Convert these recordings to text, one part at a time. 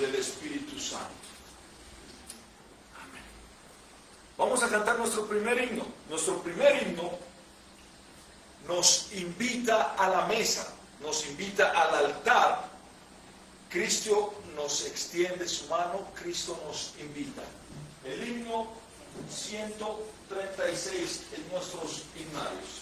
del Espíritu Santo. Amén. Vamos a cantar nuestro primer himno. Nuestro primer himno nos invita a la mesa, nos invita al altar. Cristo nos extiende su mano, Cristo nos invita. El himno 136 en nuestros himnarios.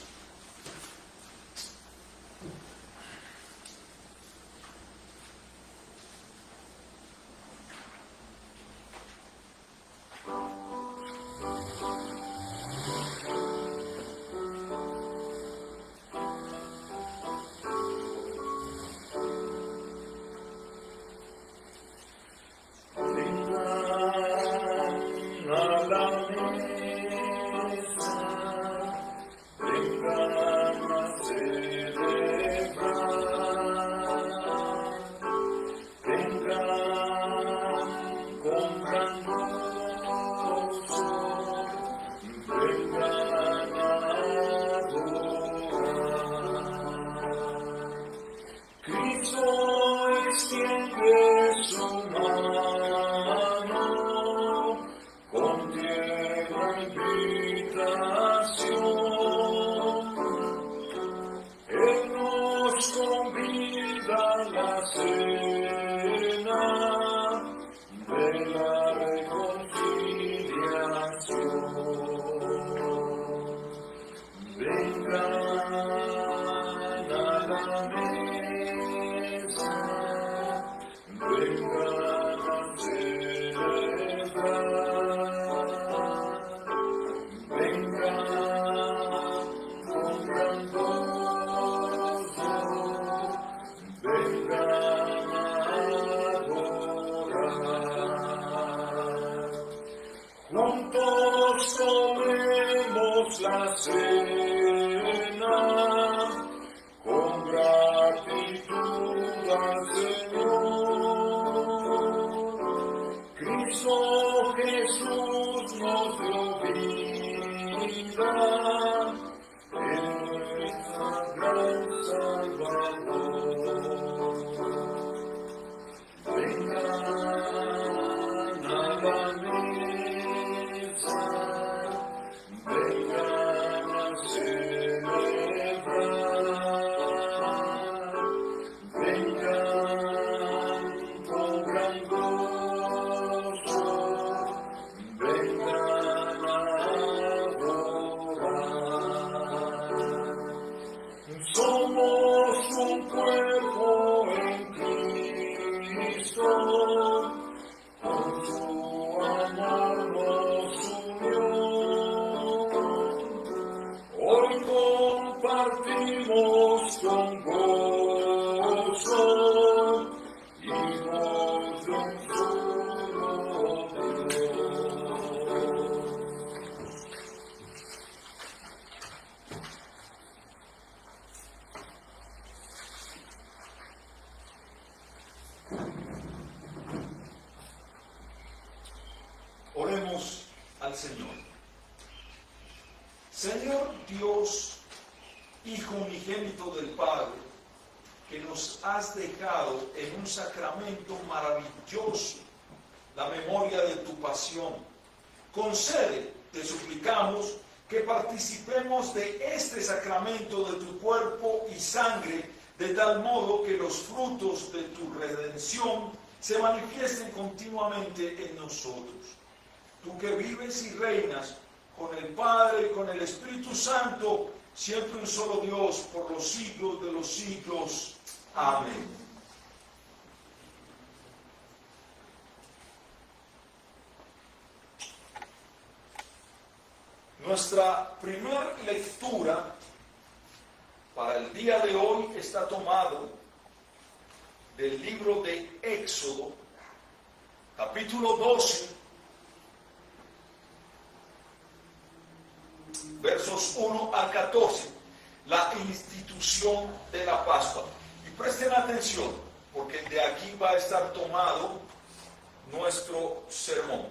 Oremos al Señor. Señor Dios, Hijo unigénito del Padre, que nos has dejado en un sacramento maravilloso la memoria de tu pasión, concede, te suplicamos, que participemos de este sacramento de tu cuerpo y sangre, de tal modo que los frutos de tu redención se manifiesten continuamente en nosotros. Tú que vives y reinas con el Padre y con el Espíritu Santo, siempre un solo Dios, por los siglos de los siglos. Amén. Nuestra primera lectura para el día de hoy está tomado del libro de Éxodo, capítulo 12, versos 1 al 14, la institución de la Pascua. Y presten atención, porque de aquí va a estar tomado nuestro sermón.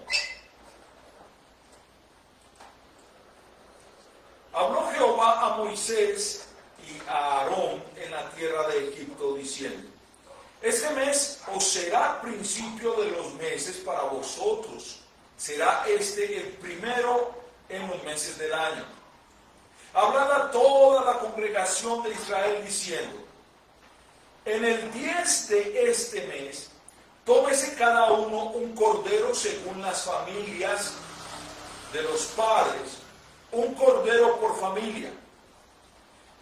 Habló Jehová a Moisés y a Aarón en la tierra de Egipto, diciendo: Este mes os será principio de los meses para vosotros. Será este el primero en los meses del año. Hablad a toda la congregación de Israel diciendo: en el 10 de este mes, tómese cada uno un cordero según las familias de los padres, un cordero por familia.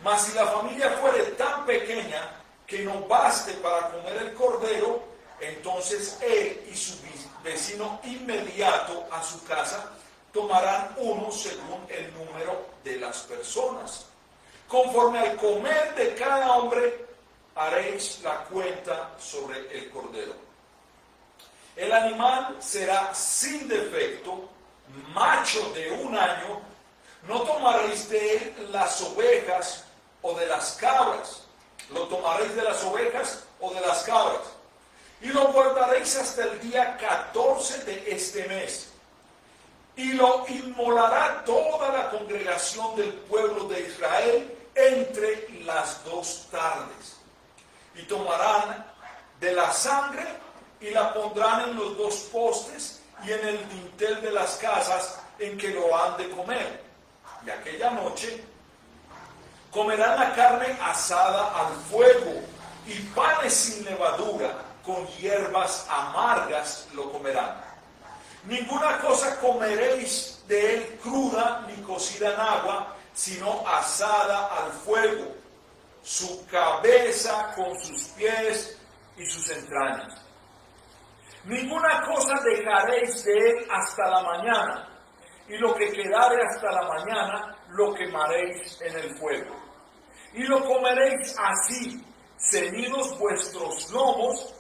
Mas si la familia fuere tan pequeña que no baste para comer el cordero, entonces él y su vecino inmediato a su casa tomarán uno según el número de las personas. Conforme al comer de cada hombre, haréis la cuenta sobre el cordero. El animal será sin defecto, macho de 1 año. No tomaréis de él las ovejas o de las cabras. Lo tomaréis de las ovejas o de las cabras. Y lo guardaréis hasta el día 14 de este mes. Y lo inmolará toda la congregación del pueblo de Israel entre las 2 tardes. Y tomarán de la sangre y la pondrán en los 2 postes y en el dintel de las casas en que lo han de comer. Y aquella noche comerán la carne asada al fuego y panes sin levadura, con hierbas amargas lo comerán. Ninguna cosa comeréis de él cruda ni cocida en agua, sino asada al fuego, su cabeza con sus pies y sus entrañas. Ninguna cosa dejaréis de él hasta la mañana, y lo que quedare hasta la mañana lo quemaréis en el fuego. Y lo comeréis así, ceñidos vuestros lomos,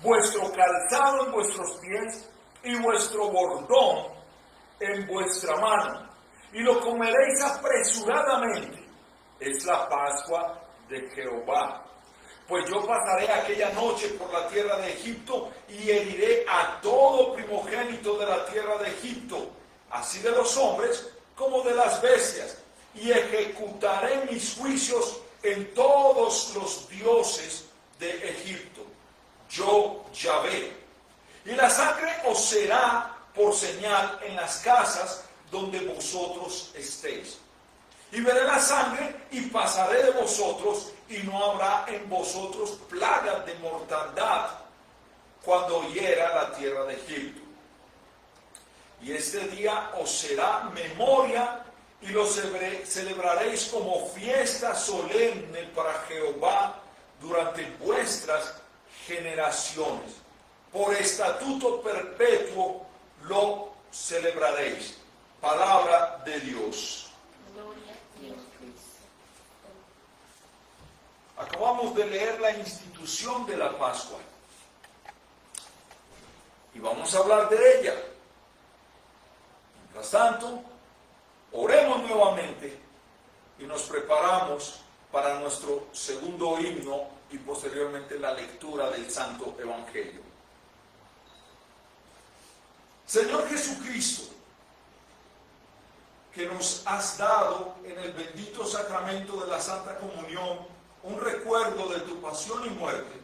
vuestro calzado en vuestros pies y vuestro bordón en vuestra mano. Y lo comeréis apresuradamente. Es la Pascua de Jehová. Pues yo pasaré aquella noche por la tierra de Egipto y heriré a todo primogénito de la tierra de Egipto, así de los hombres como de las bestias, y ejecutaré mis juicios en todos los dioses de Egipto. Yo, Yahvé. Y la sangre os será por señal en las casas donde vosotros estéis. Y veré la sangre y pasaré de vosotros, y no habrá en vosotros plaga de mortandad cuando hiera la tierra de Egipto. Y este día os será memoria, y lo celebraréis como fiesta solemne para Jehová durante vuestras generaciones. Por estatuto perpetuo lo celebraréis. Palabra de Dios. Acabamos de leer la institución de la Pascua y vamos a hablar de ella. Mientras tanto, oremos nuevamente y nos preparamos para nuestro segundo himno y posteriormente la lectura del Santo Evangelio. Señor Jesucristo, que nos has dado en el bendito sacramento de la Santa Comunión un recuerdo de tu pasión y muerte,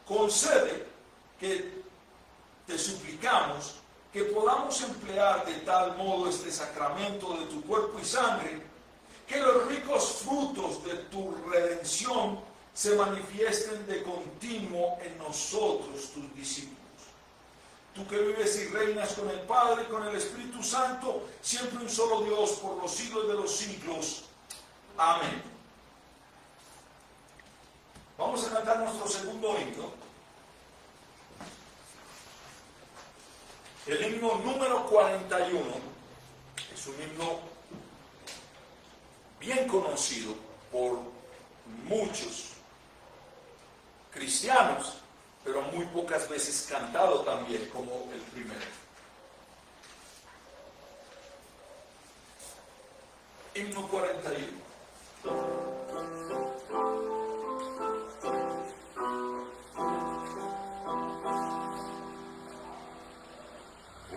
concede que te suplicamos que podamos emplear de tal modo este sacramento de tu cuerpo y sangre, que los ricos frutos de tu redención se manifiesten de continuo en nosotros, tus discípulos. Tú que vives y reinas con el Padre y con el Espíritu Santo, siempre un solo Dios, por los siglos de los siglos. Amén. Vamos a cantar nuestro segundo himno. El himno número 41. Es un himno bien conocido por muchos cristianos, pero muy pocas veces cantado también como el primero. Himno 41.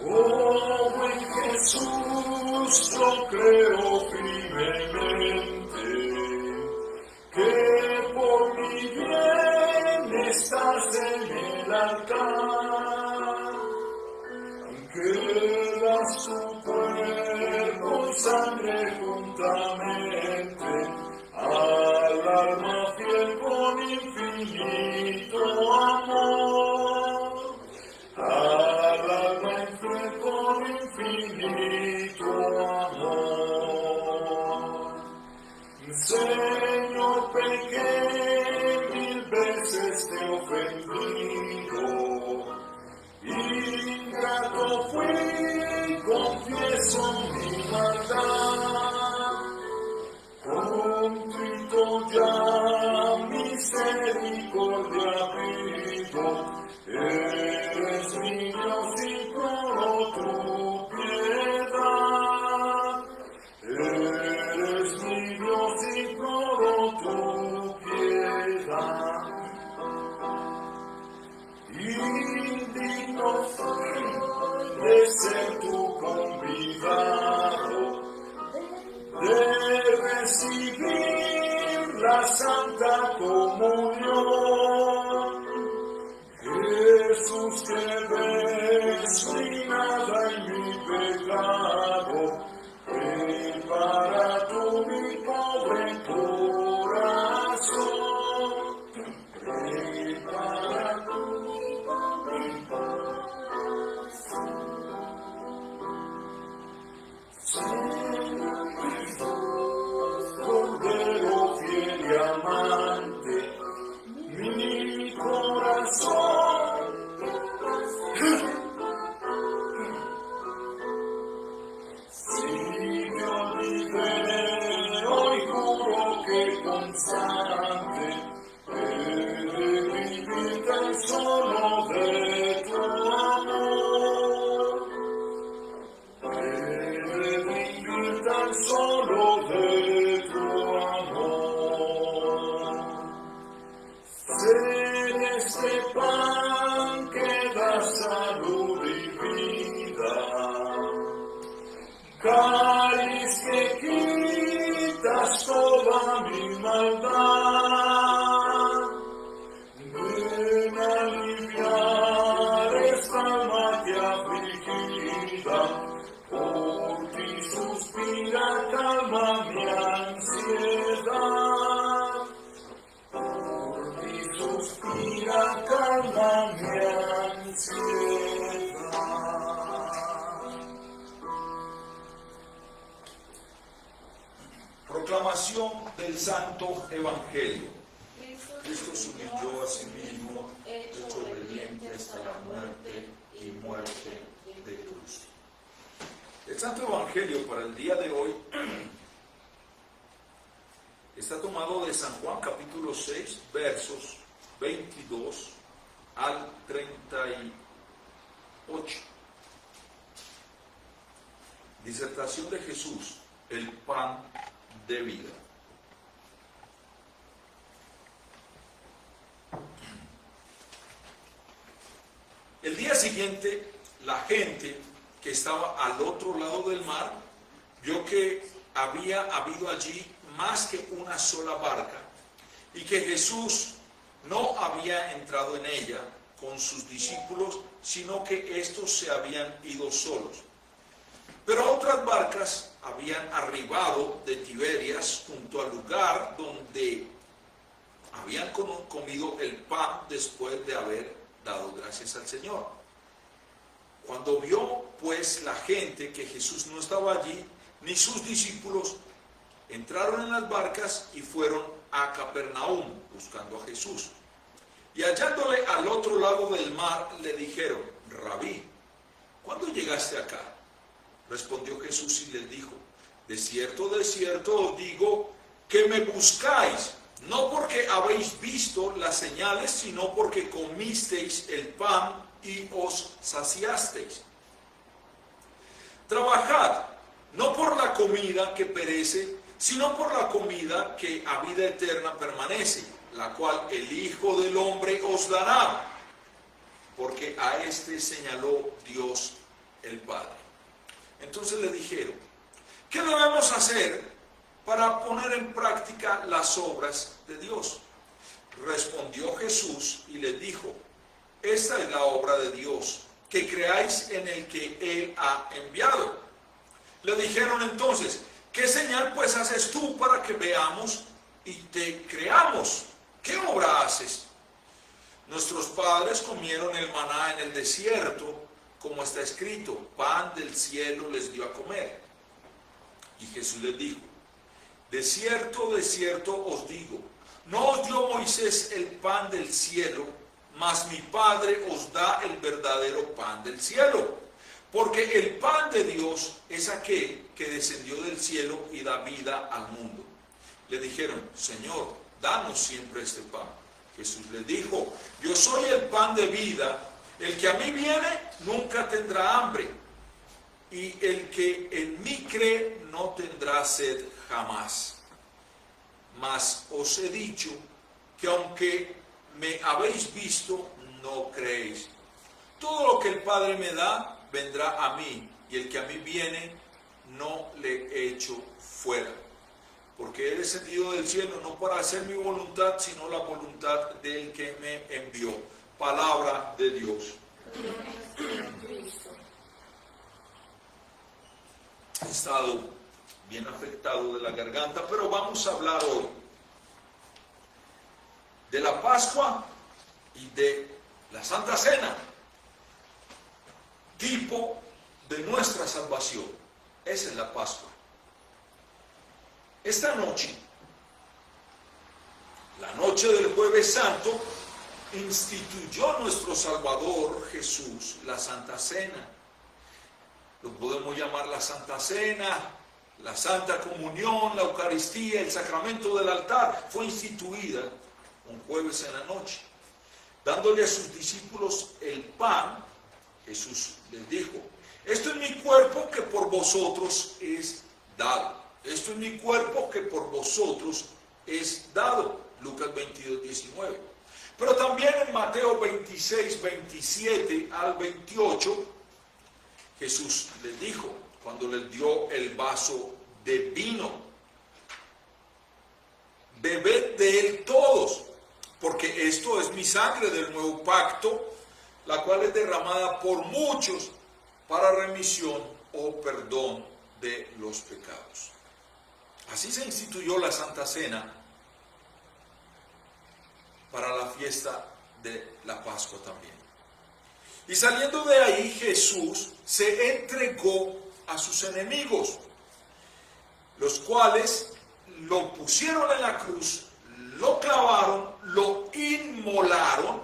Oh, buen Jesús, yo creo firmemente que por mi bien estás queda su cuerpo y sangre juntamente, al alma fiel con infinito amor, al alma fiel con infinito amor. Señor, pequé, 1000 veces te he ofendido, ingrato fui, confieso mi maldad, contrito ya, misericordia pido, eres mi Dios, imploro tu piedad, eres mi Dios, imploro tu piedad. Indigno fui de ser tu convidado, de recibir la Santa Comunión. Jesús, que ves mi nada y mi pecado, prepara tú mi pobre corazón, prepara tú mi pobre corazón. Señor Jesús, Cordero fiel y amante, mi corazón, si me olvidé, hoy juro que constante he de vivir tan solo de tu amor, he de vivir tan solo de tu amor. Ser este pan que da salud y vida, cáliz que quitas toda mi maldad, ven a aliviar esta alma que afligida, por ti suspira, calma mi ansiedad, por ti suspira, calma mi ansiedad. Proclamación del Santo Evangelio. Cristo se humilló a sí mismo, hecho obediente hasta la muerte y muerte de cruz. El Santo Evangelio para el día de hoy está tomado de San Juan capítulo 6, versos 22 al 38. Disertación de Jesús, el pan de vida. El día siguiente, la gente que estaba al otro lado del mar vio que había habido allí más que una sola barca y que Jesús no había entrado en ella con sus discípulos, sino que estos se habían ido solos. Pero otras barcas habían arribado de Tiberias junto al lugar donde habían comido el pan después de haber dado gracias al Señor. Cuando vio pues la gente que Jesús no estaba allí, ni sus discípulos, entraron en las barcas y fueron a Capernaum buscando a Jesús. Y hallándole al otro lado del mar, le dijeron: Rabí, ¿cuándo llegaste acá? Respondió Jesús y les dijo: de cierto os digo que me buscáis, no porque habéis visto las señales, sino porque comisteis el pan y os saciasteis. Trabajad, no por la comida que perece, sino por la comida que a vida eterna permanece, la cual el Hijo del Hombre os dará, porque a este señaló Dios el Padre. Entonces le dijeron: ¿qué debemos hacer para poner en práctica las obras de Dios? Respondió Jesús y les dijo: Esta es la obra de Dios, que creáis en el que Él ha enviado. Le dijeron entonces, ¿qué señal pues haces tú para que veamos y te creamos? ¿Qué obra haces? Nuestros padres comieron el maná en el desierto, como está escrito, pan del cielo les dio a comer. Y Jesús les dijo, de cierto os digo, no os dio Moisés el pan del cielo, mas mi Padre os da el verdadero pan del cielo. Porque el pan de Dios es aquel que descendió del cielo y da vida al mundo. Le dijeron, Señor, danos siempre este pan. Jesús les dijo, yo soy el pan de vida, el que a mí viene nunca tendrá hambre, y el que en mí cree no tendrá sed jamás. Mas os he dicho que aunque me habéis visto, no creéis. Todo lo que el Padre me da, vendrá a mí, y el que a mí viene, no le echo fuera. Porque he descendido del cielo no para hacer mi voluntad, sino la voluntad del que me envió. Palabra de Dios. He estado bien afectado de la garganta, pero vamos a hablar hoy de la Pascua y de la Santa Cena, tipo de nuestra salvación. Esa es la Pascua. Esta noche, la noche del Jueves Santo, instituyó nuestro Salvador Jesús la Santa Cena. Lo podemos llamar la Santa Cena, la Santa Comunión, la Eucaristía, el sacramento del altar. Fue instituida un jueves en la noche. Dándole a sus discípulos el pan, Jesús les dijo, esto es mi cuerpo que por vosotros es dado. Esto es mi cuerpo que por vosotros es dado. Lucas 22, 19. Pero también en Mateo 26, 27 al 28, Jesús les dijo, cuando les dio el vaso de vino, bebed de él todos, porque esto es mi sangre del nuevo pacto, la cual es derramada por muchos para remisión o perdón de los pecados. Así se instituyó la Santa Cena para la fiesta de la Pascua también. Y saliendo de ahí, Jesús se entregó a sus enemigos, los cuales lo pusieron en la cruz, lo clavaron, lo inmolaron,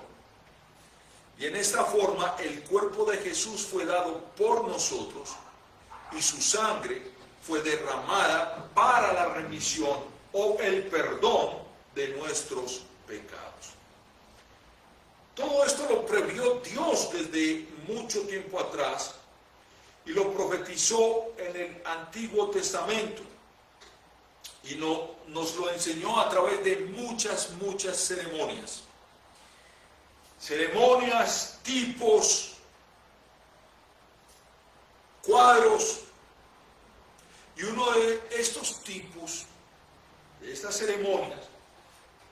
y en esta forma el cuerpo de Jesús fue dado por nosotros y su sangre fue derramada para la remisión o el perdón de nuestros pecados. Todo esto lo previó Dios desde mucho tiempo atrás y lo profetizó en el Antiguo Testamento y nos lo enseñó a través de muchas ceremonias. Ceremonias, tipos, cuadros. Y uno de estos tipos, de estas ceremonias,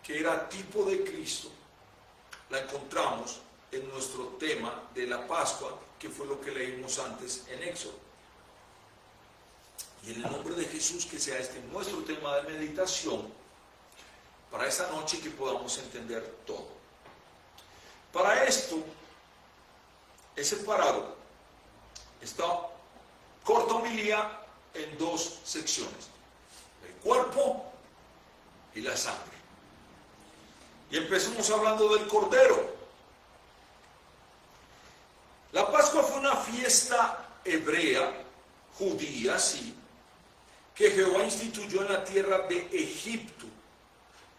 que era tipo de Cristo, la encontramos en nuestro tema de la Pascua, que fue lo que leímos antes en Éxodo. Y en el nombre de Jesús, que sea este nuestro tema de meditación, para esta noche que podamos entender todo. Para esto, he separado esta corta homilía en dos secciones, el cuerpo y la sangre. Y empecemos hablando del Cordero. La Pascua fue una fiesta hebrea, judía, sí, que Jehová instituyó en la tierra de Egipto.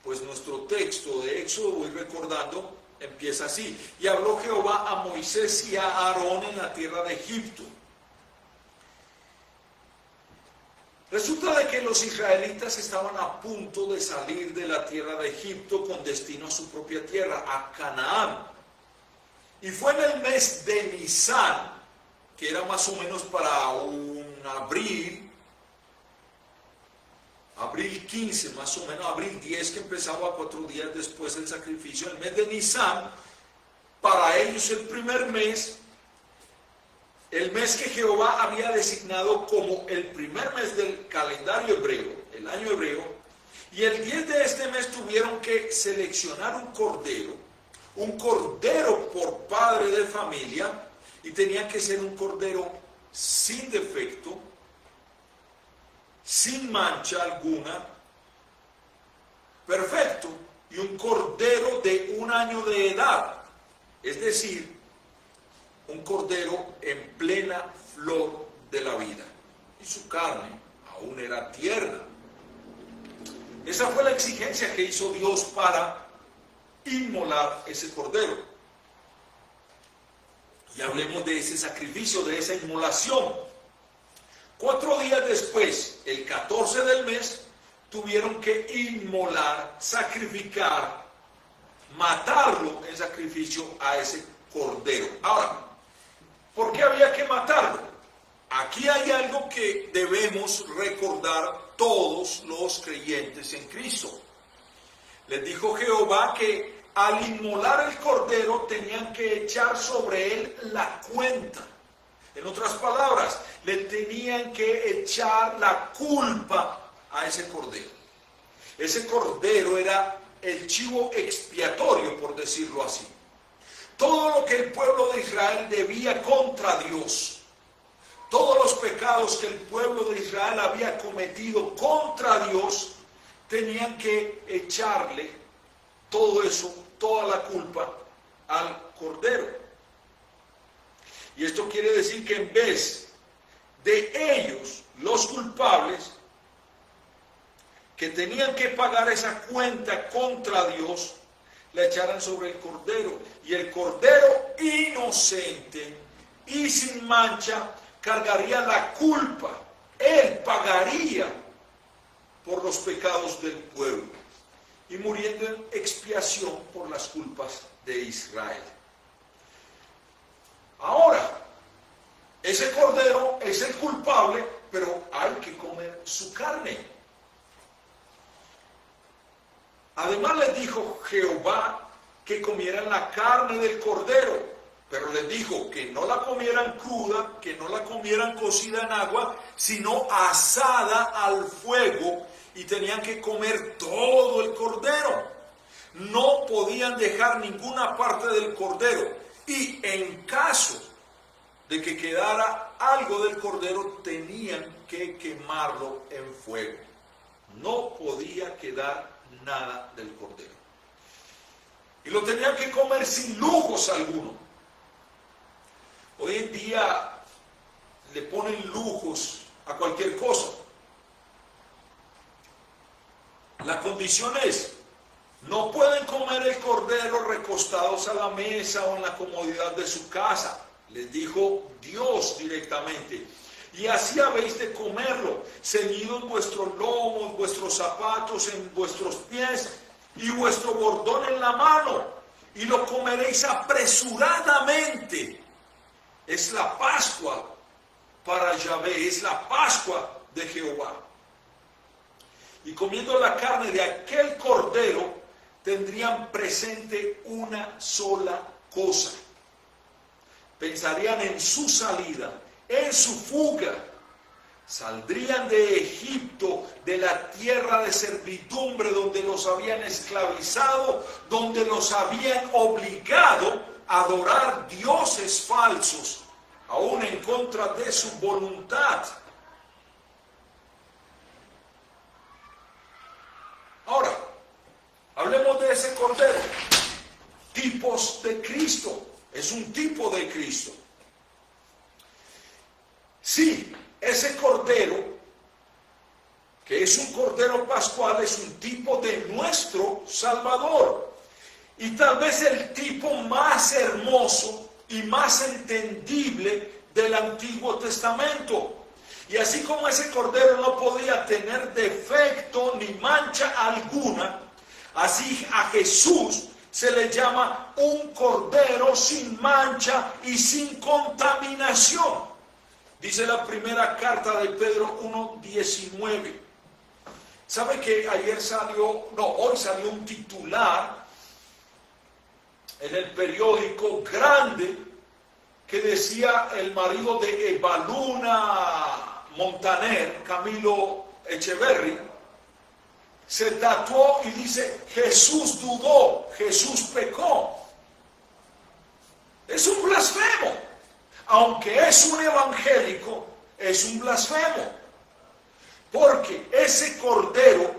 Pues nuestro texto de Éxodo, voy recordando, empieza así. Y habló Jehová a Moisés y a Aarón en la tierra de Egipto. Resulta de que los israelitas estaban a punto de salir de la tierra de Egipto con destino a su propia tierra, a Canaán. Y fue en el mes de Nisán, que era más o menos para un abril 15, más o menos, abril 10, que empezaba 4 días después del sacrificio, el mes de Nisán, para ellos el primer mes, el mes que Jehová había designado como el primer mes del calendario hebreo, el año hebreo, y el 10 de este mes tuvieron que seleccionar un cordero por padre de familia, y tenía que ser un cordero sin defecto, sin mancha alguna, perfecto, y un cordero de 1 año de edad, es decir, un cordero en plena flor de la vida, y su carne aún era tierna. Esa fue la exigencia que hizo Dios para inmolar ese cordero. Y hablemos de ese sacrificio, de esa inmolación. 4 días después, el 14 del mes, tuvieron que inmolar, sacrificar, matarlo en sacrificio a ese cordero. Ahora, ¿por qué había que matarlo? Aquí hay algo que debemos recordar todos los creyentes en Cristo. Les dijo Jehová que al inmolar el cordero tenían que echar sobre él la cuenta. En otras palabras, le tenían que echar la culpa a ese cordero. Ese cordero era el chivo expiatorio, por decirlo así. Todo lo que el pueblo de Israel debía contra Dios, todos los pecados que el pueblo de Israel había cometido contra Dios, tenían que echarle todo eso, toda la culpa al cordero. Y esto quiere decir que en vez de ellos, los culpables, que tenían que pagar esa cuenta contra Dios, la echaran sobre el cordero. Y el cordero inocente y sin mancha cargaría la culpa. Él pagaría por los pecados del pueblo y muriendo en expiación por las culpas de Israel. Ahora, ese cordero es el culpable, pero hay que comer su carne. Además les dijo Jehová que comieran la carne del cordero, pero les dijo que no la comieran cruda, que no la comieran cocida en agua, sino asada al fuego, y tenían que comer todo el cordero. No podían dejar ninguna parte del cordero, y en caso de que quedara algo del cordero, tenían que quemarlo en fuego. No podía quedar nada del cordero. Y lo tenían que comer sin lujos alguno. Hoy en día le ponen lujos a cualquier cosa. La condición es, no pueden comer el cordero recostados a la mesa o en la comodidad de su casa. Les dijo Dios directamente. Y así habéis de comerlo, ceñidos vuestros lomos, vuestros zapatos en vuestros pies y vuestro bordón en la mano, y lo comeréis apresuradamente. Es la Pascua para Yahvé, es la Pascua de Jehová. Y comiendo la carne de aquel cordero, tendrían presente una sola cosa. Pensarían en su salida, en su fuga. Saldrían de Egipto, de la tierra de servidumbre donde los habían esclavizado, donde los habían obligado a adorar dioses falsos, aún en contra de su voluntad. Ahora, hablemos de ese cordero. Tipos de Cristo. Es un tipo de Cristo. Sí, ese cordero, que es un cordero pascual, es un tipo de nuestro Salvador. Y tal vez el tipo más hermoso y más entendible del Antiguo Testamento. Y así como ese cordero no podía tener defecto ni mancha alguna, así a Jesús se le llama un cordero sin mancha y sin contaminación. Dice la primera carta de Pedro 1:19. ¿Sabe que hoy salió un titular en el periódico grande que decía el marido de Evaluna Montaner, Camilo Echeverry, se tatuó y dice: Jesús dudó, Jesús pecó. Es un blasfemo. Aunque es un evangélico, es un blasfemo. Porque ese cordero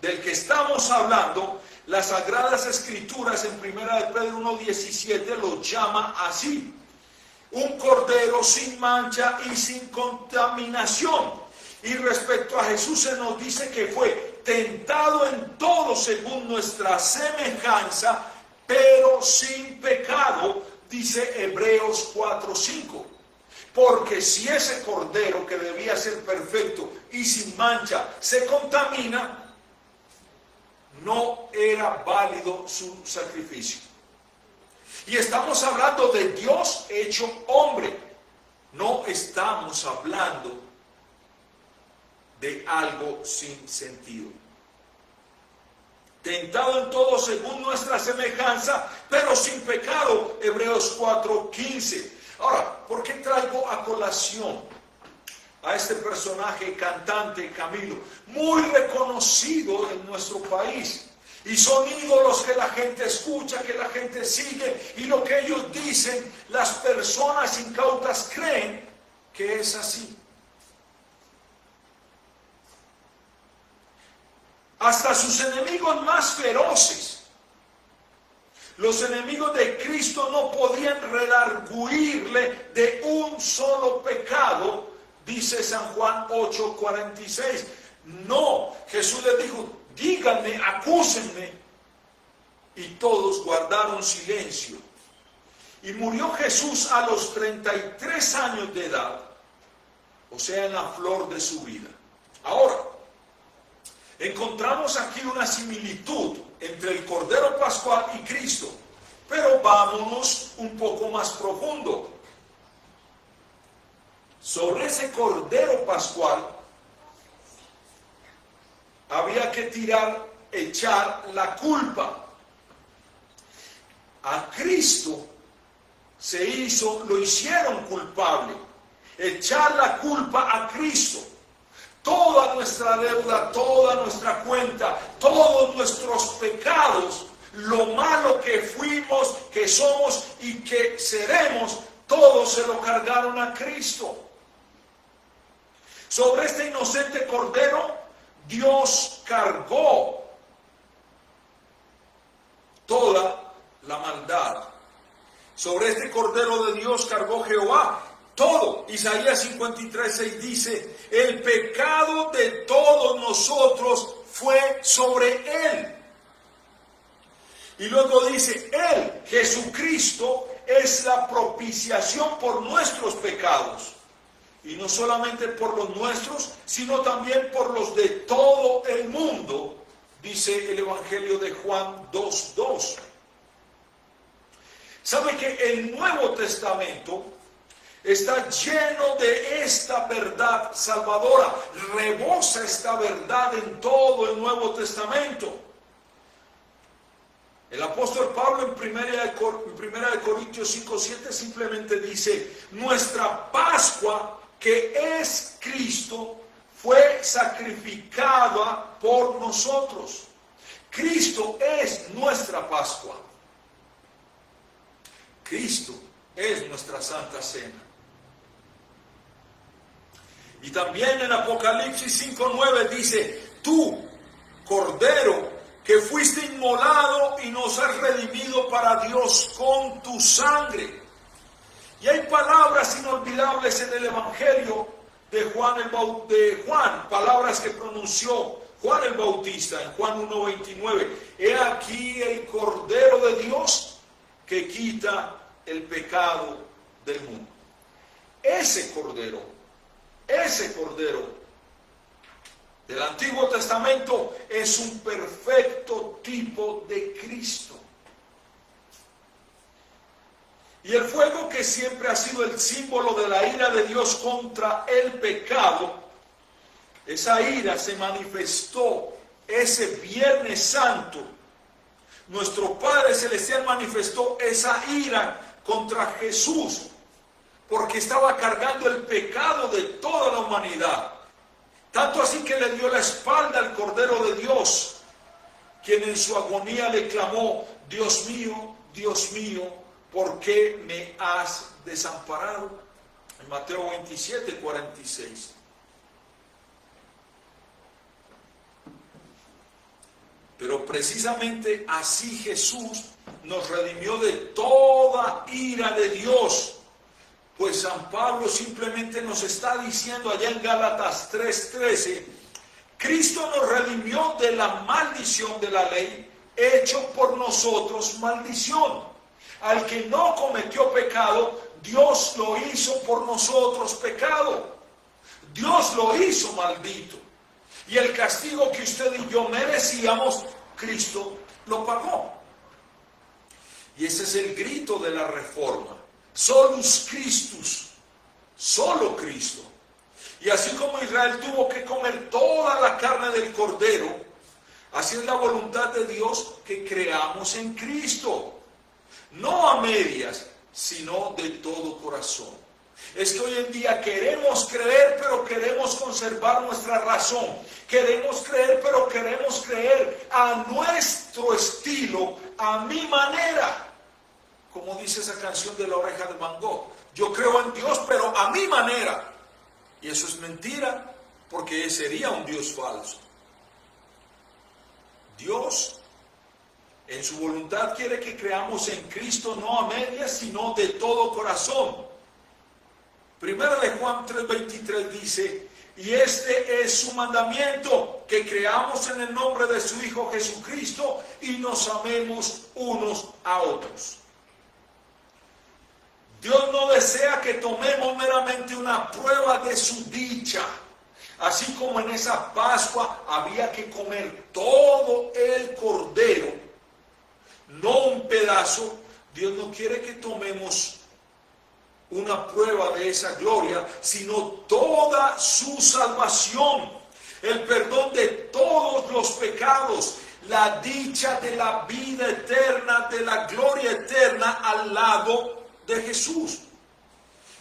del que estamos hablando, las Sagradas Escrituras en 1 de Pedro 1:17 lo llama así: un cordero sin mancha y sin contaminación. Y respecto a Jesús se nos dice que fue tentado en todo según nuestra semejanza, pero sin pecado, dice Hebreos 4:5. Porque si ese cordero, que debía ser perfecto y sin mancha, se contamina, no era válido su sacrificio. Y estamos hablando de Dios hecho hombre. No estamos hablando de algo sin sentido. Tentado en todo según nuestra semejanza, pero sin pecado, Hebreos 4:15. Ahora, ¿por qué traigo a colación a este personaje cantante, Camilo, muy reconocido en nuestro país? Y son ídolos que la gente escucha, que la gente sigue, y lo que ellos dicen, las personas incautas creen que es así. Hasta sus enemigos más feroces, los enemigos de Cristo, no podían redarguirle de un solo pecado, dice San Juan 8:46. No, Jesús les dijo: díganme, acúsenme. Y todos guardaron silencio. Y murió Jesús a los 33 años de edad, o sea, en la flor de su vida. Ahora, encontramos aquí una similitud entre el Cordero Pascual y Cristo, pero vámonos un poco más profundo. Sobre ese Cordero Pascual había que echar la culpa. A Cristo lo hicieron culpable. Echar la culpa a Cristo. Toda nuestra deuda, toda nuestra cuenta, todos nuestros pecados, lo malo que fuimos, que somos y que seremos, todo se lo cargaron a Cristo. Sobre este inocente cordero, Dios cargó toda la maldad. Sobre este cordero de Dios cargó Jehová todo. Isaías 53:6 dice: el pecado de todos nosotros fue sobre él. Y luego dice: él, Jesucristo, es la propiciación por nuestros pecados. Y no solamente por los nuestros, sino también por los de todo el mundo, dice el Evangelio de Juan 2:2. ¿Sabe que el Nuevo Testamento está lleno de esta verdad salvadora? Rebosa esta verdad en todo el Nuevo Testamento. El apóstol Pablo en 1 Corintios 5:7 simplemente dice: nuestra Pascua, que es Cristo, fue sacrificada por nosotros. Cristo es nuestra Pascua. Cristo es nuestra Santa Cena. Y también en Apocalipsis 5:9 dice: tú, Cordero, que fuiste inmolado y nos has redimido para Dios con tu sangre. Y hay palabras inolvidables en el Evangelio de Juan, palabras que pronunció Juan el Bautista en Juan 1:29. He aquí el Cordero de Dios que quita el pecado del mundo. Ese Cordero del Antiguo Testamento es un perfecto tipo de Cristo. Y el fuego, que siempre ha sido el símbolo de la ira de Dios contra el pecado, esa ira se manifestó ese Viernes Santo nuestro Padre Celestial manifestó esa ira contra Jesús, porque estaba cargando el pecado de toda la humanidad. Tanto así que le dio la espalda al Cordero de Dios, quien en su agonía le clamó: Dios mío, ¿por qué me has desamparado? En Mateo 27, 46. Pero precisamente así Jesús nos redimió de toda ira de Dios. Pues San Pablo simplemente nos está diciendo allá en Gálatas 3:13, Cristo nos redimió de la maldición de la ley, hecho por nosotros maldición. Al que no cometió pecado, Dios lo hizo por nosotros pecado. Dios lo hizo maldito. Y el castigo que usted y yo merecíamos, Cristo lo pagó. Y ese es el grito de la reforma. Solus Christus, solo Cristo. Y así como Israel tuvo que comer toda la carne del Cordero, así es la voluntad de Dios que creamos en Cristo. No a medias, sino de todo corazón. Es que hoy en día queremos creer, pero queremos conservar nuestra razón. Queremos creer, pero queremos creer a nuestro estilo, a mi manera. Como dice esa canción de La Oreja de Van Gogh. Yo creo en Dios, pero a mi manera. Y eso es mentira, porque sería un Dios falso. Dios, en su voluntad, quiere que creamos en Cristo no a medias, sino de todo corazón. Primera de Juan 3:23 dice: y este es su mandamiento, que creamos en el nombre de su Hijo Jesucristo y nos amemos unos a otros. Dios no desea que tomemos meramente una prueba de su dicha. Así como en esa Pascua había que comer todo el cordero, no un pedazo. Dios no quiere que tomemos una prueba de esa gloria, sino toda su salvación, el perdón de todos los pecados, la dicha de la vida eterna, de la gloria eterna al lado de Jesús.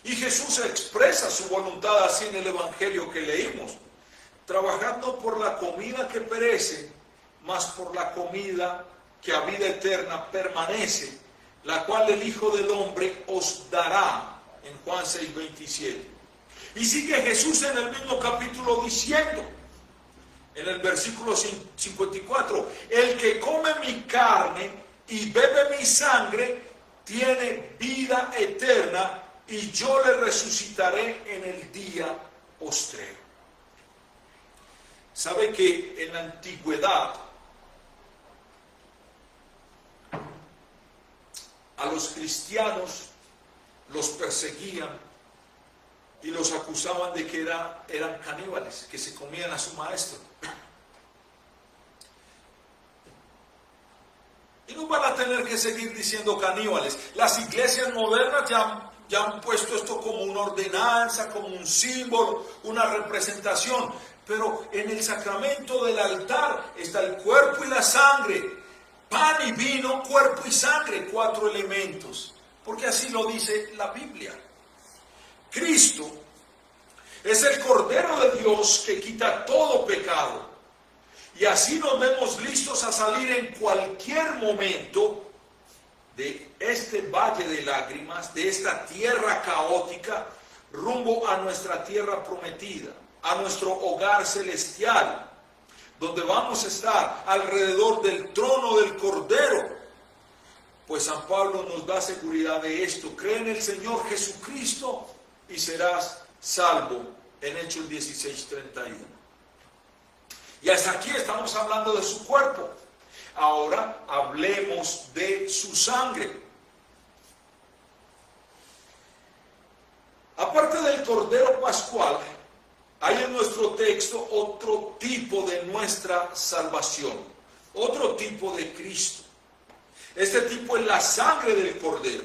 Y Jesús expresa su voluntad así en el Evangelio que leímos: trabajando por la comida que perece, mas por la comida que a vida eterna permanece, la cual el Hijo del Hombre os dará. En Juan 6:27. Y sigue Jesús en el mismo capítulo diciendo, en el versículo 54, el que come mi carne y bebe mi sangre tiene vida eterna, y yo le resucitaré en el día postrero. ¿Sabe que en la antigüedad a los cristianos los perseguían y los acusaban de que eran caníbales, que se comían a su maestro? Y no van a tener que seguir diciendo caníbales. Las iglesias modernas ya han puesto esto como una ordenanza, como un símbolo, una representación. Pero en el sacramento del altar está el cuerpo y la sangre. Pan y vino, cuerpo y sangre, 4 elementos. Porque así lo dice la Biblia. Cristo es el Cordero de Dios que quita todo pecado. Y así nos vemos listos a salir en cualquier momento de este valle de lágrimas, de esta tierra caótica, rumbo a nuestra tierra prometida, a nuestro hogar celestial, donde vamos a estar alrededor del trono del Cordero. Pues San Pablo nos da seguridad de esto: cree en el Señor Jesucristo y serás salvo, en Hechos 16:31. Y hasta aquí estamos hablando de su cuerpo. Ahora hablemos de su sangre. Aparte del Cordero Pascual, hay en nuestro texto otro tipo de nuestra salvación, otro tipo de Cristo. Este tipo es la sangre del Cordero.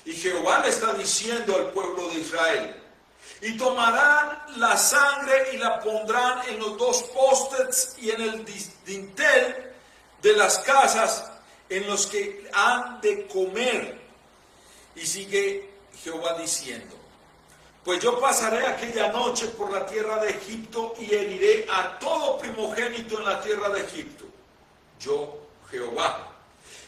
Y Jehová le está diciendo al pueblo de Israel: y tomarán la sangre y la pondrán en los 2 postes y en el dintel de las casas, en los que han de comer. Y sigue Jehová diciendo: pues yo pasaré aquella noche por la tierra de Egipto y heriré a todo primogénito en la tierra de Egipto. Yo, Jehová.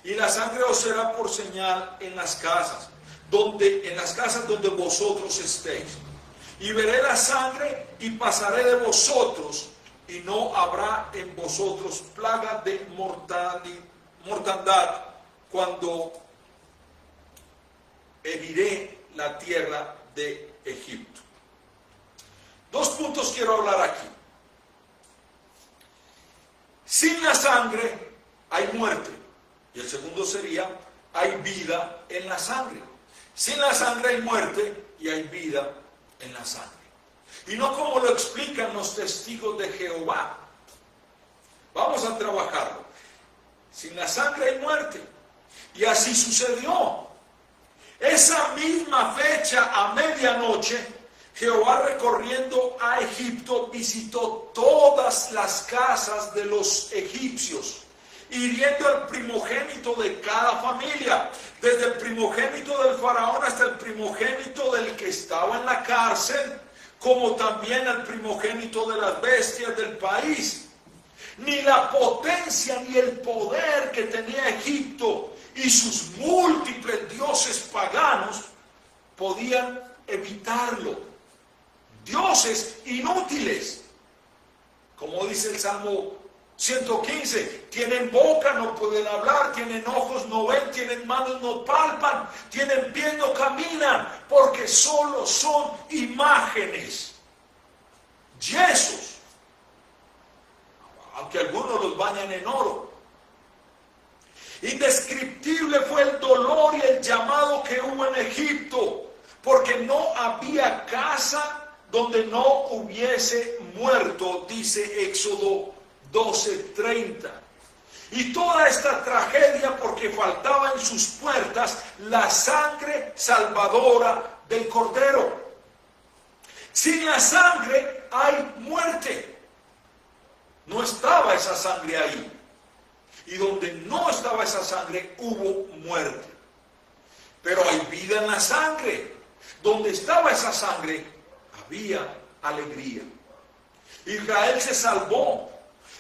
Y la sangre os será por señal en las casas donde vosotros estéis. Y veré la sangre y pasaré de vosotros, y no habrá en vosotros plaga de mortandad cuando heriré la tierra de Egipto. 2 puntos quiero hablar aquí. Sin la sangre hay muerte. Y el segundo sería: hay vida en la sangre. Sin la sangre hay muerte y hay vida en la sangre. Y no como lo explican los testigos de Jehová. Vamos a trabajarlo. Sin la sangre hay muerte. Y así sucedió. Esa misma fecha, a medianoche, Jehová, recorriendo a Egipto, visitó todas las casas de los egipcios, hiriendo al primogénito de cada familia, desde el primogénito del faraón hasta el primogénito del que estaba en la cárcel, como también al primogénito de las bestias del país. Ni la potencia ni el poder que tenía Egipto y sus múltiples dioses paganos podían evitarlo. Dioses inútiles, como dice el Salmo 115, tienen boca, no pueden hablar, tienen ojos, no ven, tienen manos, no palpan, tienen pies, no caminan, porque solo son imágenes, yesos, aunque algunos los bañan en oro. Indescriptible fue el dolor y el llamado que hubo en Egipto, porque no había casa donde no hubiese muerto, dice Éxodo 12:30. Y toda esta tragedia porque faltaba en sus puertas la sangre salvadora del Cordero. Sin la sangre hay muerte. No estaba esa sangre ahí. Y donde no estaba esa sangre hubo muerte. Pero hay vida en la sangre. Donde estaba esa sangre había alegría. Israel se salvó.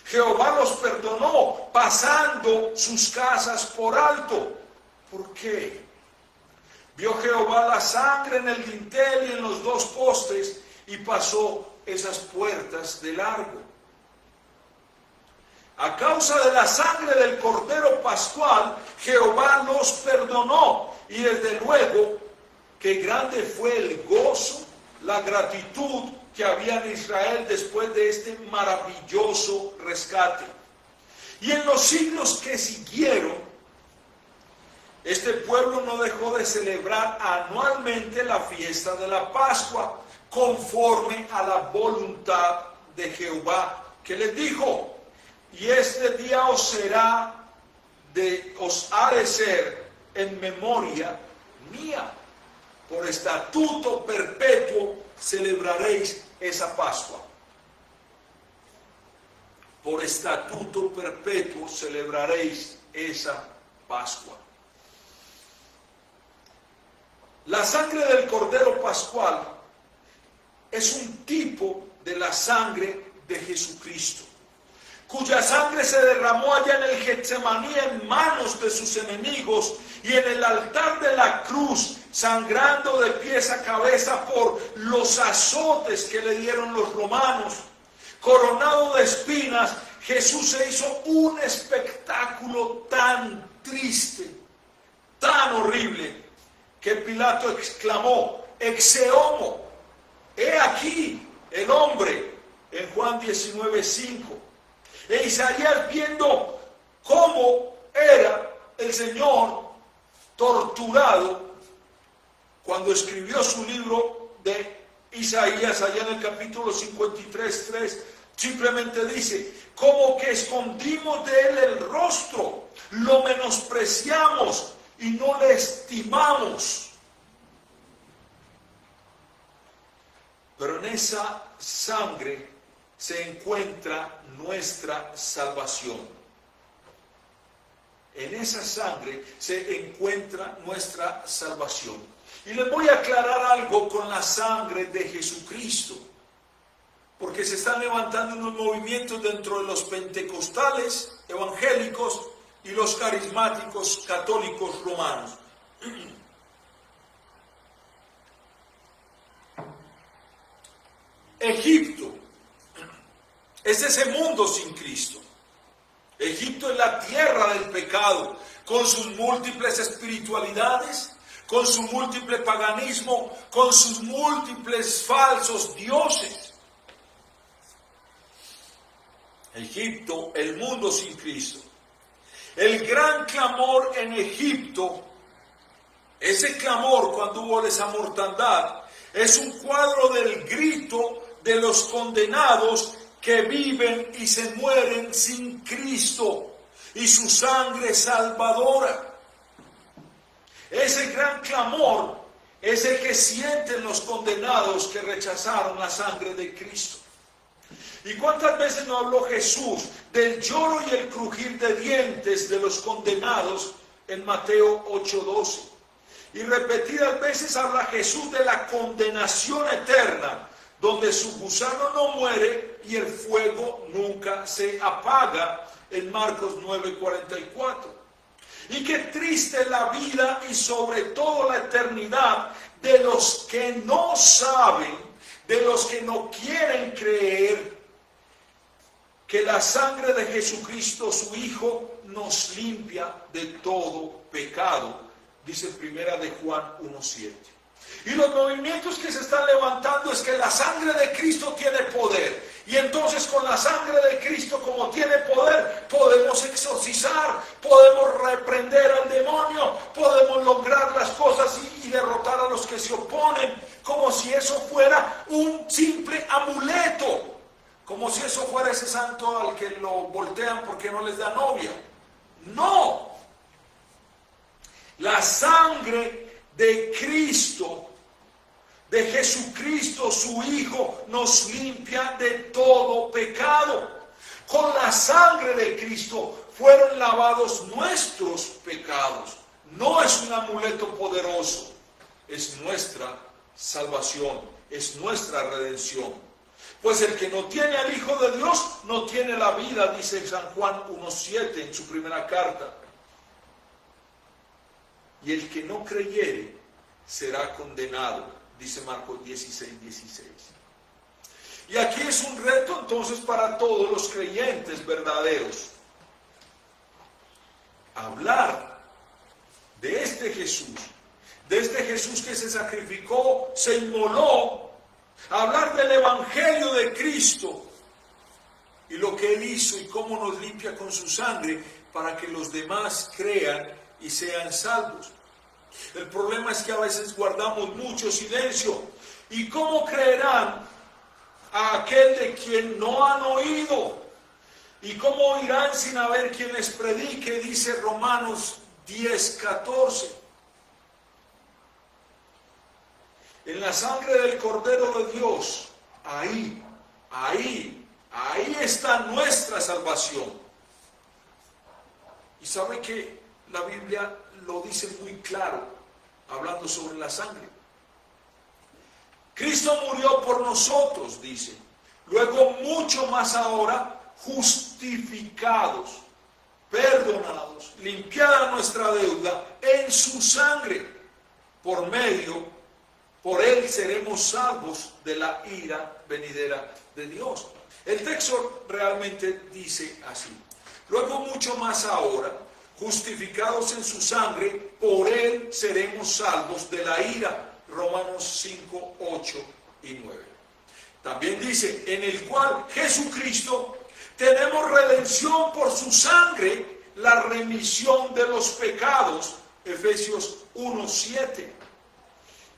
Jehová los perdonó, pasando sus casas por alto. ¿Por qué? Vio Jehová la sangre en el dintel y en los 2 postes y pasó esas puertas de largo. A causa de la sangre del Cordero Pascual, Jehová los perdonó. Y desde luego que grande fue el gozo, la gratitud que había en Israel después de este maravilloso rescate. Y en los siglos que siguieron, este pueblo no dejó de celebrar anualmente la fiesta de la Pascua, conforme a la voluntad de Jehová, que les dijo: y este día os ha de ser en memoria mía. Por estatuto perpetuo celebraréis esa Pascua. Por estatuto perpetuo celebraréis esa Pascua. La sangre del Cordero Pascual es un tipo de la sangre de Jesucristo, cuya sangre se derramó allá en el Getsemaní en manos de sus enemigos y en el altar de la cruz, sangrando de pies a cabeza por los azotes que le dieron los romanos. Coronado de espinas, Jesús se hizo un espectáculo tan triste, tan horrible, que Pilato exclamó: exe homo, he aquí el hombre, en Juan 19:5. E Isaías, viendo cómo era el Señor torturado, cuando escribió su libro de Isaías, allá en el capítulo 53:3, simplemente dice: como que escondimos de él el rostro, lo menospreciamos y no le estimamos. Pero en esa sangre se encuentra nuestra salvación. En esa sangre se encuentra nuestra salvación. Y les voy a aclarar algo con la sangre de Jesucristo, porque se están levantando unos movimientos dentro de los pentecostales evangélicos y los carismáticos católicos romanos. Egipto es ese mundo sin Cristo. Egipto es la tierra del pecado, con sus múltiples espiritualidades, con su múltiple paganismo, con sus múltiples falsos dioses. Egipto, el mundo sin Cristo. El gran clamor en Egipto, ese clamor cuando hubo esa mortandad, es un cuadro del grito de los condenados que viven y se mueren sin Cristo y su sangre salvadora. Ese gran clamor es el que sienten los condenados que rechazaron la sangre de Cristo. ¿Y cuántas veces nos habló Jesús del lloro y el crujir de dientes de los condenados en Mateo 8:12? Y repetidas veces habla Jesús de la condenación eterna, donde su gusano no muere y el fuego nunca se apaga, en Marcos 9:44. Y qué triste es la vida y sobre todo la eternidad de los que no saben, de los que no quieren creer que la sangre de Jesucristo, su Hijo, nos limpia de todo pecado, dice Primera de Juan 1:7. Y los movimientos que se están levantando es que la sangre de Cristo tiene poder. Y entonces con la sangre de Cristo, como tiene poder, podemos exorcizar, podemos reprender al demonio, podemos lograr las cosas y derrotar a los que se oponen, como si eso fuera un simple amuleto. Como si eso fuera ese santo al que lo voltean porque no les da novia. No. La sangre de Cristo, de Jesucristo, su Hijo, nos limpia de todo pecado. Con la sangre de Cristo fueron lavados nuestros pecados. No es un amuleto poderoso, es nuestra salvación, es nuestra redención. Pues el que no tiene al Hijo de Dios no tiene la vida, dice San Juan 1:7 en su primera carta. Y el que no creyere será condenado, dice Marcos 16:16. Y aquí es un reto entonces para todos los creyentes verdaderos. Hablar de este Jesús que se sacrificó, se inmoló. Hablar del Evangelio de Cristo y lo que Él hizo y cómo nos limpia con su sangre para que los demás crean y sean salvos. El problema es que a veces guardamos mucho silencio. ¿Y cómo creerán a aquel de quien no han oído? ¿Y cómo oirán sin haber quien les predique? Dice Romanos 10:14. En la sangre del Cordero de Dios, ahí está nuestra salvación. Y sabe que la Biblia lo dice muy claro, hablando sobre la sangre. Cristo murió por nosotros, dice. Luego, mucho más ahora, justificados, perdonados, limpiada nuestra deuda en su sangre, por Él seremos salvos de la ira venidera de Dios. El texto realmente dice así. Luego mucho más ahora, justificados en su sangre, por Él seremos salvos de la ira. Romanos 5, 8 y 9. También dice, en el cual Jesucristo tenemos redención por su sangre, la remisión de los pecados. Efesios 1, 7.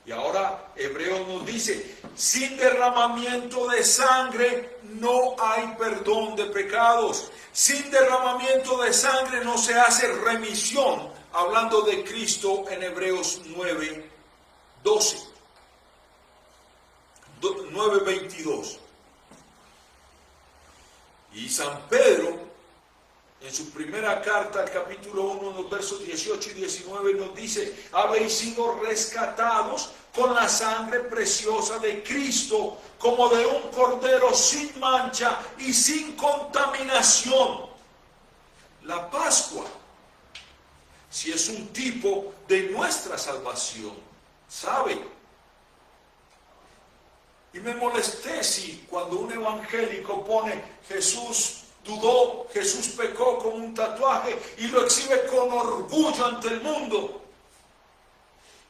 Y ahora Hebreos nos dice, sin derramamiento de sangre no hay perdón de pecados. Sin derramamiento de sangre no se hace remisión, hablando de Cristo en Hebreos 9:22. Y San Pedro en su primera carta, al capítulo 1, los versos 18 y 19, nos dice: habéis sido rescatados con la sangre preciosa de Cristo, como de un cordero sin mancha y sin contaminación. La Pascua, si es un tipo de nuestra salvación, ¿sabe? Y me molesté si cuando un evangélico pone Jesús dudó, Jesús pecó con un tatuaje y lo exhibe con orgullo ante el mundo.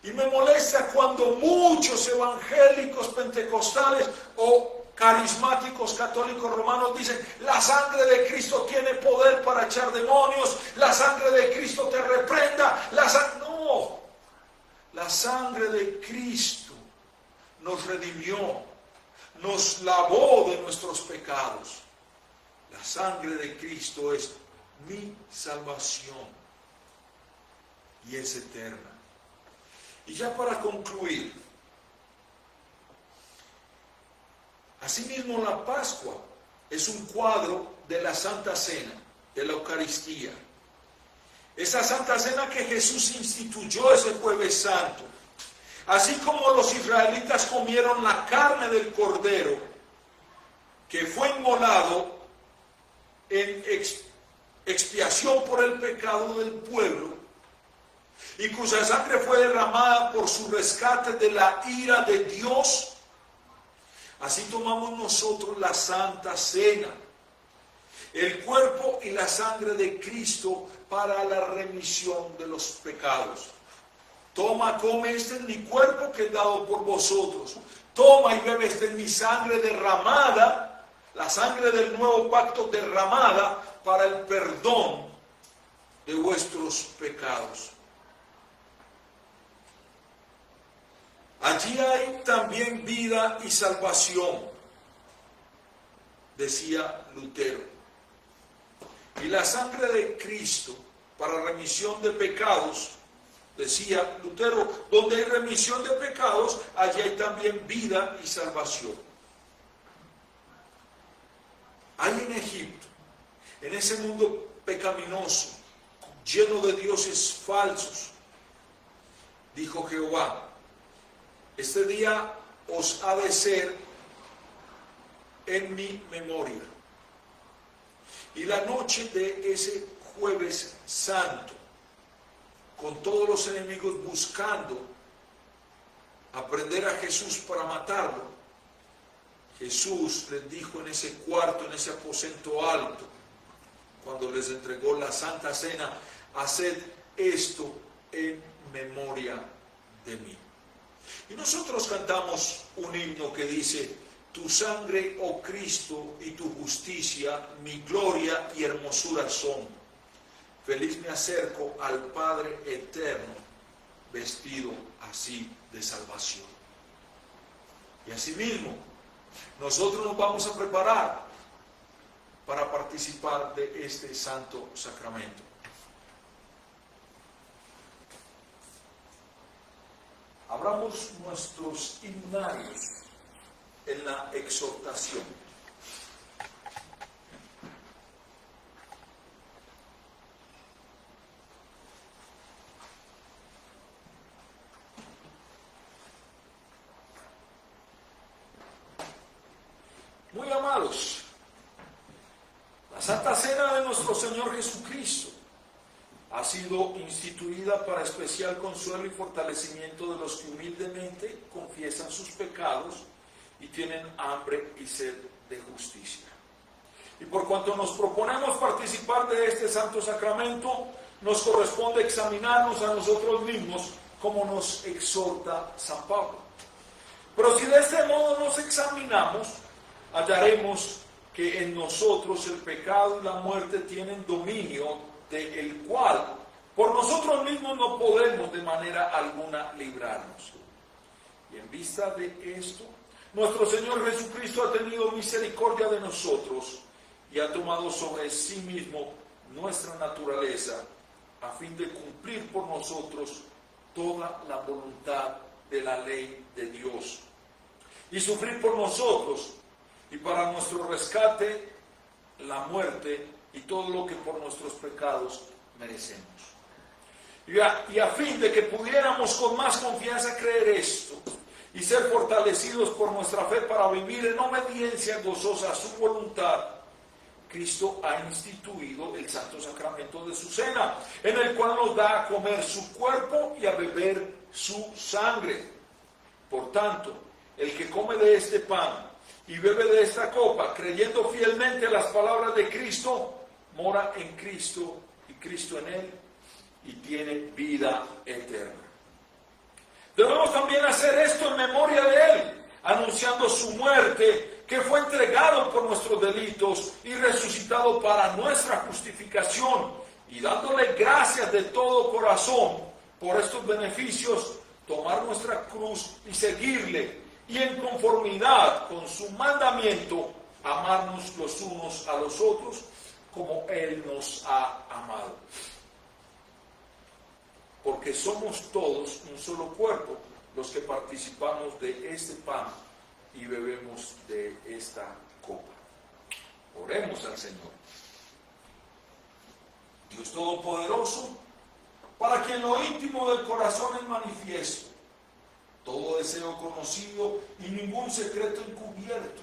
Y me molesta cuando muchos evangélicos pentecostales o carismáticos católicos romanos dicen: la sangre de Cristo tiene poder para echar demonios, la sangre de Cristo te reprenda, no, la sangre de Cristo nos redimió, nos lavó de nuestros pecados. La sangre de Cristo es mi salvación y es eterna. Y ya para concluir, asimismo la Pascua es un cuadro de la Santa Cena, de la Eucaristía. Esa Santa Cena que Jesús instituyó ese Jueves Santo. Así como los israelitas comieron la carne del cordero que fue inmolado en expiación por el pecado del pueblo y cuya sangre fue derramada por su rescate de la ira de Dios, así tomamos nosotros la Santa Cena, el cuerpo y la sangre de Cristo para la remisión de los pecados. Toma, come, este es mi cuerpo que es dado por vosotros. Toma y bebe, este es mi sangre derramada, la sangre del nuevo pacto derramada para el perdón de vuestros pecados. Allí hay también vida y salvación, decía Lutero. Y la sangre de Cristo para remisión de pecados, decía Lutero, donde hay remisión de pecados, allí hay también vida y salvación. Hay en Egipto, en ese mundo pecaminoso, lleno de dioses falsos, dijo Jehová: este día os ha de ser en mi memoria. Y la noche de ese Jueves Santo, con todos los enemigos buscando aprender a Jesús para matarlo, Jesús les dijo en ese cuarto, en ese aposento alto, cuando les entregó la Santa Cena: haced esto en memoria de mí. Y nosotros cantamos un himno que dice: tu sangre, oh Cristo, y tu justicia, mi gloria y hermosura son. Feliz me acerco al Padre eterno, vestido así de salvación. Y asimismo, nosotros nos vamos a preparar para participar de este santo sacramento. Abramos nuestros himnarios en la exhortación. Muy amados, la Santa Cena de nuestro Señor Jesucristo ha sido instituida para especial consuelo y fortalecimiento de los que humildemente confiesan sus pecados y tienen hambre y sed de justicia. Y por cuanto nos proponemos participar de este santo sacramento, nos corresponde examinarnos a nosotros mismos como nos exhorta San Pablo. Pero si de este modo nos examinamos, hallaremos que en nosotros el pecado y la muerte tienen dominio, del cual por nosotros mismos no podemos de manera alguna librarnos. Y en vista de esto, nuestro Señor Jesucristo ha tenido misericordia de nosotros y ha tomado sobre sí mismo nuestra naturaleza, a fin de cumplir por nosotros toda la voluntad de la ley de Dios, y sufrir por nosotros, y para nuestro rescate, la muerte y todo lo que por nuestros pecados merecemos. Y a fin de que pudiéramos con más confianza creer esto y ser fortalecidos por nuestra fe para vivir en obediencia gozosa a su voluntad, Cristo ha instituido el santo sacramento de su cena, en el cual nos da a comer su cuerpo y a beber su sangre. Por tanto, el que come de este pan y bebe de esta copa, creyendo fielmente las palabras de Cristo, mora en Cristo y Cristo en él, y tiene vida eterna. Debemos también hacer esto en memoria de él, anunciando su muerte, que fue entregado por nuestros delitos y resucitado para nuestra justificación, y dándole gracias de todo corazón por estos beneficios, tomar nuestra cruz y seguirle, y en conformidad con su mandamiento, amarnos los unos a los otros como él nos ha amado. Porque somos todos un solo cuerpo los que participamos de este pan y bebemos de esta copa. Oremos al Señor. Dios Todopoderoso, para que en lo íntimo del corazón es manifiesto todo deseo conocido y ningún secreto encubierto,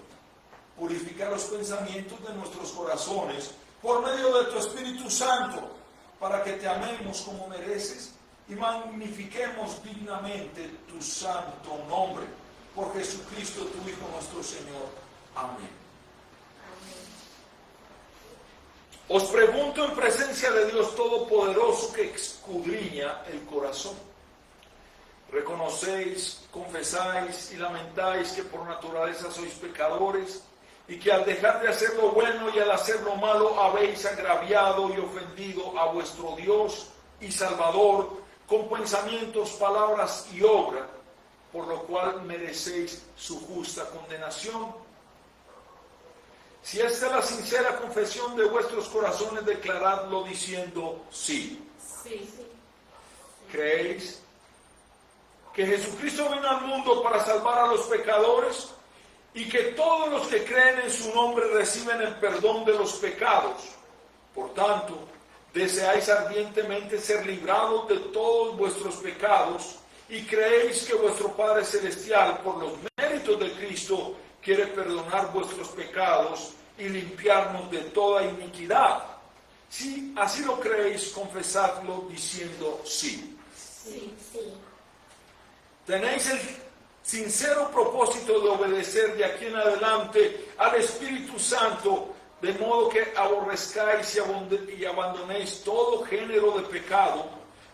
purifica los pensamientos de nuestros corazones por medio de tu Espíritu Santo, para que te amemos como mereces y magnifiquemos dignamente tu santo nombre. Por Jesucristo, tu Hijo nuestro Señor. Amén. Os pregunto en presencia de Dios Todopoderoso, que escudriña el corazón. Reconocéis, confesáis y lamentáis que por naturaleza sois pecadores, y que al dejar de hacer lo bueno y al hacer lo malo habéis agraviado y ofendido a vuestro Dios y Salvador con pensamientos, palabras y obra, por lo cual merecéis su justa condenación. Si esta es la sincera confesión de vuestros corazones, declaradlo diciendo sí. Sí. ¿Creéis que Jesucristo vino al mundo para salvar a los pecadores y que todos los que creen en su nombre reciben el perdón de los pecados? Por tanto, deseáis ardientemente ser librados de todos vuestros pecados y creéis que vuestro Padre Celestial, por los méritos de Cristo, quiere perdonar vuestros pecados y limpiarnos de toda iniquidad. Si así lo creéis, confesadlo diciendo sí. Sí. Tenéis el sincero propósito de obedecer de aquí en adelante al Espíritu Santo, de modo que aborrezcáis y abandonéis todo género de pecado,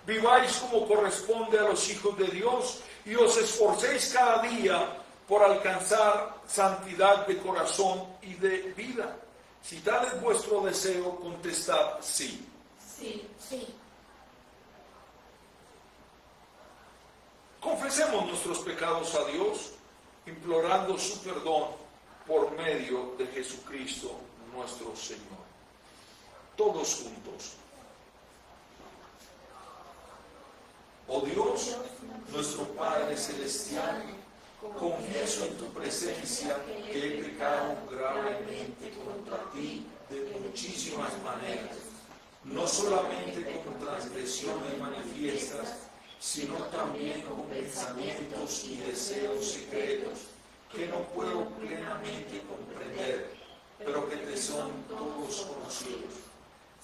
viváis como corresponde a los hijos de Dios y os esforcéis cada día por alcanzar santidad de corazón y de vida. Si tal es vuestro deseo, contestad sí. Sí. Confesemos nuestros pecados a Dios, implorando su perdón por medio de Jesucristo nuestro Señor. Todos juntos. Oh Dios, nuestro Padre Celestial, confieso en tu presencia que he pecado gravemente contra ti de muchísimas maneras, no solamente con transgresiones manifiestas, sino también con pensamientos y deseos secretos que no puedo plenamente comprender, pero que te son todos conocidos.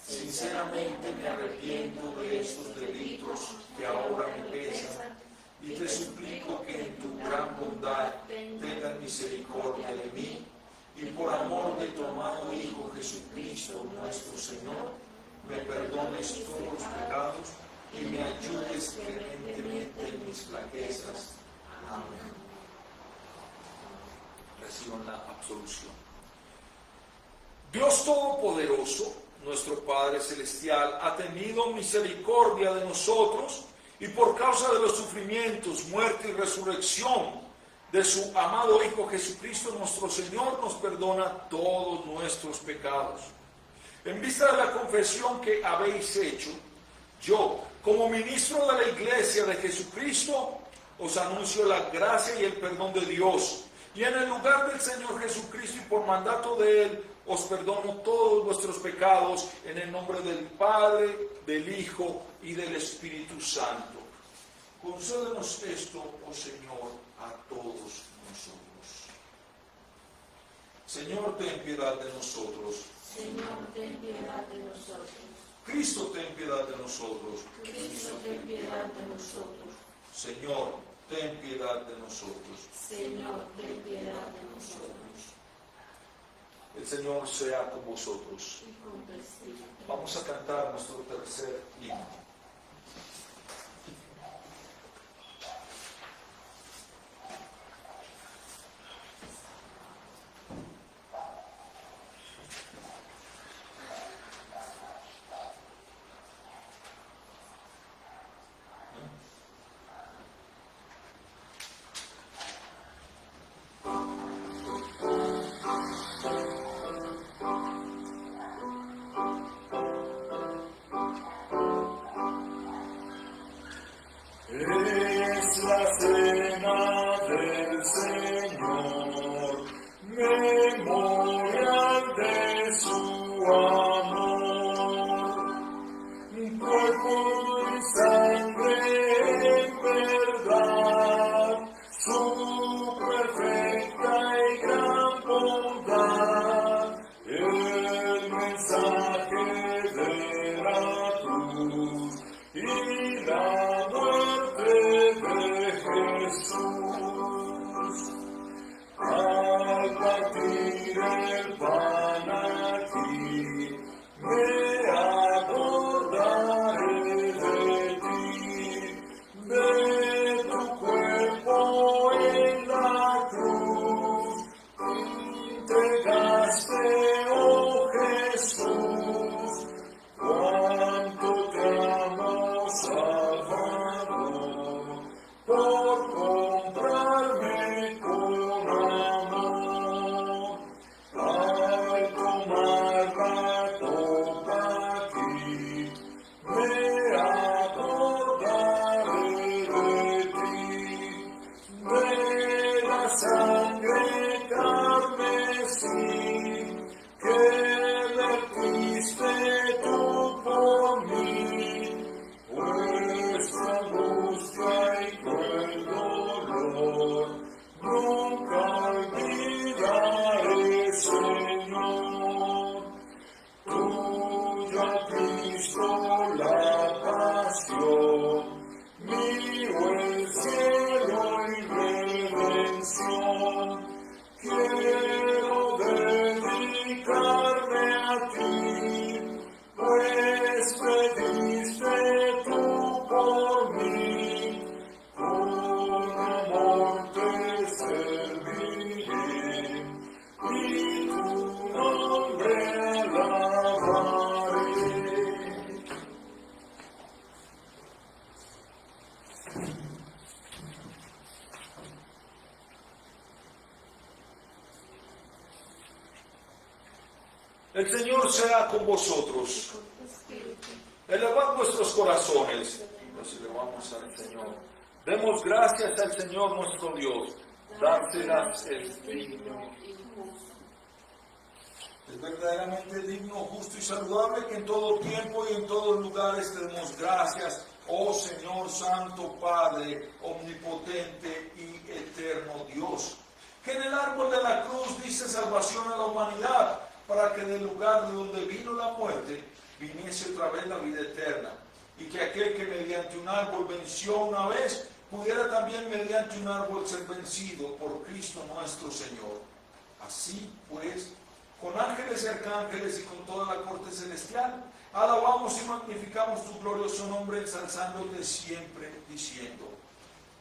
Sinceramente me arrepiento de estos delitos que ahora me pesan y te suplico que en tu gran bondad tengas misericordia de mí y por amor de tu amado Hijo Jesucristo nuestro Señor, me perdones todos los pecados y me ayudes clementemente en mis flaquezas. Amén. Reciban la absolución. Dios Todopoderoso, nuestro Padre Celestial, ha tenido misericordia de nosotros y por causa de los sufrimientos, muerte y resurrección de su amado Hijo Jesucristo nuestro Señor, nos perdona todos nuestros pecados. En vista de la confesión que habéis hecho, yo, como ministro de la Iglesia de Jesucristo, os anuncio la gracia y el perdón de Dios Y en el lugar del Señor Jesucristo y por mandato de Él, os perdono todos vuestros pecados en el nombre del Padre, del Hijo y del Espíritu Santo. Concédenos esto, oh Señor, a todos nosotros. Señor, ten piedad de nosotros. Señor, ten piedad de nosotros. Cristo, ten piedad de nosotros. Cristo, ten piedad de nosotros. Señor, ten piedad de nosotros. Señor, ten piedad de nosotros. El Señor sea con vosotros. Y con tu espíritu. Vamos a cantar nuestro tercer himno. Es la cena del Señor, memorial de su amor, cuerpo y sangre en verdad, su perfecta y gran bondad, el mensaje de la cruz y la muerte de Jesús. Al partir el pan aquí, me acordaré de ti, de tu cuerpo en la cruz, entregaste, oh Jesús, cuánto te amo, Salvador, por comprarme con amor. Al tomar la copa aquí, me acordaré de ti, de la sangre carmesí que vertiste tú por mí, pues tu angustia y cruel dolor nunca olvidaré, Señor. Tuya, Cristo, la pasión, mío el cielo y redención. Quiero dedicarme a ti, pues me diste tú por mí, con amor te serviré y tu nombre alabaré. El Señor sea con vosotros. Con tu espíritu. Elevad vuestros corazones. Los elevamos al Señor. Demos gracias al Señor nuestro Dios. Dárselas es digno. y justo. Es verdaderamente digno, justo y saludable que en todo tiempo y en todos lugares te demos gracias, oh Señor Santo Padre, omnipotente y eterno Dios, que en el árbol de la cruz diste salvación a la humanidad, para que del lugar de donde vino la muerte, viniese otra vez la vida eterna, y que aquel que mediante un árbol venció una vez, pudiera también mediante un árbol ser vencido por Cristo nuestro Señor. Así pues, con ángeles y arcángeles y con toda la corte celestial, alabamos y magnificamos tu glorioso nombre, ensalzándote siempre, diciendo: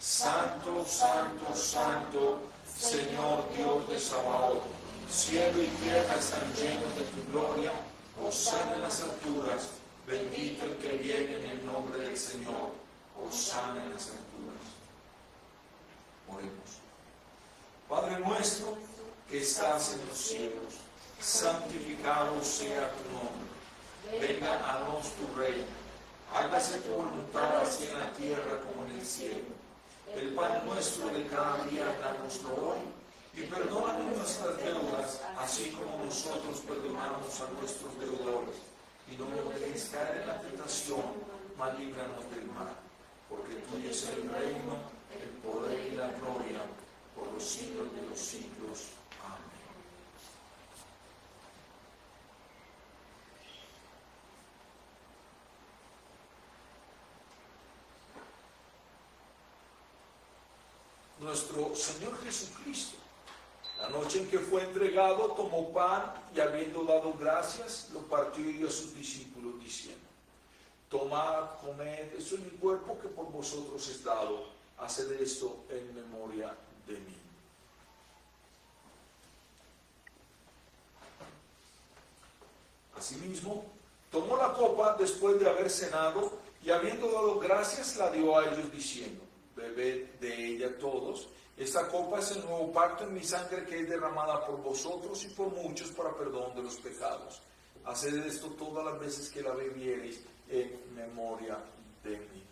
Santo, Santo, Santo, Señor Dios de Sabaoth, cielo y tierra están llenos de tu gloria, hosana en las alturas, bendito el que viene en el nombre del Señor, hosana en las alturas. Oremos. Padre nuestro que estás en los cielos, santificado sea tu nombre. Venga a nos tu reino. Hágase tu voluntad así en la tierra como en el cielo. El pan nuestro de cada día danoslo hoy, y perdónanos nuestras deudas, así como nosotros perdonamos a nuestros deudores. Y no nos dejes caer en la tentación, mas líbranos del mal. Porque tuyo es el reino, el poder y la gloria, por los siglos de los siglos. Amén. Nuestro Señor Jesucristo, la noche en que fue entregado, tomó pan y habiendo dado gracias, lo partió y dio a sus discípulos diciendo: tomad, comed, esto es mi cuerpo que por vosotros es dado, haced esto en memoria de mí. Asimismo, tomó la copa después de haber cenado y habiendo dado gracias, la dio a ellos diciendo: bebed de ella todos. Esta copa es el nuevo pacto en mi sangre que es derramada por vosotros y por muchos para perdón de los pecados. Haced esto todas las veces que la bebiereis en memoria de mí.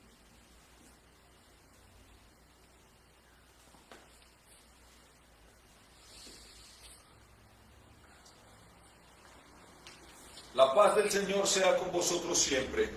La paz del Señor sea con vosotros siempre.